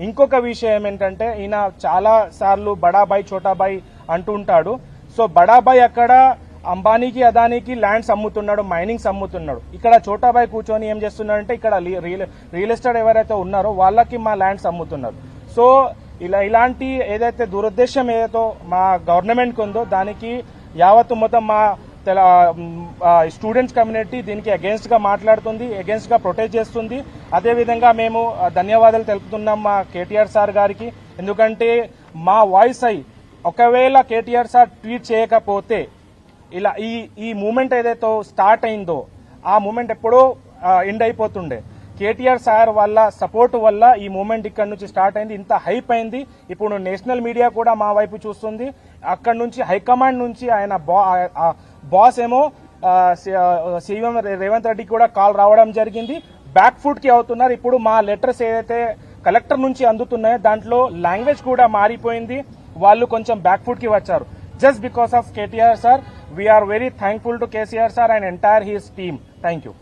ఇంకొక విషయం ఏంటంటే ఈయన చాలా సార్లు బడాబాయ్ చోటాబాయ్ అంటుంటాడు. సో బడాబాయ్ అక్కడ అంబానీకి అదానీకి ల్యాండ్స్ అమ్ముతున్నాడు, మైనింగ్స్ అమ్ముతున్నాడు. ఇక్కడ చోటాబాయ్ కూర్చొని ఏం చేస్తున్నాడంటే ఇక్కడ రియల్ ఎస్టేట్ ఎవరైతే ఉన్నారో వాళ్ళకి మా ల్యాండ్స్ అమ్ముతున్నారు. సో ఇలాంటి ఏదైతే దురుద్దేశం ఏదైతే మా గవర్నమెంట్కి ఉందో దానికి యావత్తు మొత్తం మా స్టూడెంట్స్ కమ్యూనిటీ దీనికి అగేన్స్ట్ గా మాట్లాడుతుంది, అగేన్స్ట్ గా ప్రొటెస్ట్ చేస్తుంది. అదేవిధంగా మేము ధన్యవాదాలు తెలుపుతున్నాం మా కేటీఆర్ సార్ గారికి. ఎందుకంటే మా వాయిస్ అయి ఒకవేళ కేటీఆర్ సార్ ట్వీట్ చేయకపోతే ఇలా ఈ మూమెంట్ ఏదైతే స్టార్ట్ అయిందో ఆ మూమెంట్ ఎప్పుడో ఎండ్ అయిపోతుండే. కేటీఆర్ సార్ వాళ్ళ సపోర్ట్ వల్ల ఈ మూమెంట్ ఇక్కడ నుంచి స్టార్ట్ అయింది, ఇంత హైప్ అయింది. ఇప్పుడు నేషనల్ మీడియా కూడా మా వైపు చూస్తుంది. అక్కడ నుంచి హైకమాండ్ నుంచి ఆయన బాస్ ఏమో సీఎం రేవంత్ రెడ్డికి కూడా కాల్ రావడం జరిగింది. బ్యాక్ ఫుట్ కి అవుతున్నారు. ఇప్పుడు మా లెటర్స్ ఏదైతే కలెక్టర్ నుంచి అందుతున్నాయో దాంట్లో లాంగ్వేజ్ కూడా మారిపోయింది. వాళ్ళు కొంచెం బ్యాక్ ఫుట్ కి వచ్చారు. Just because of KTR sir. We're very thankful to KCR sir and entire his team. Thank you.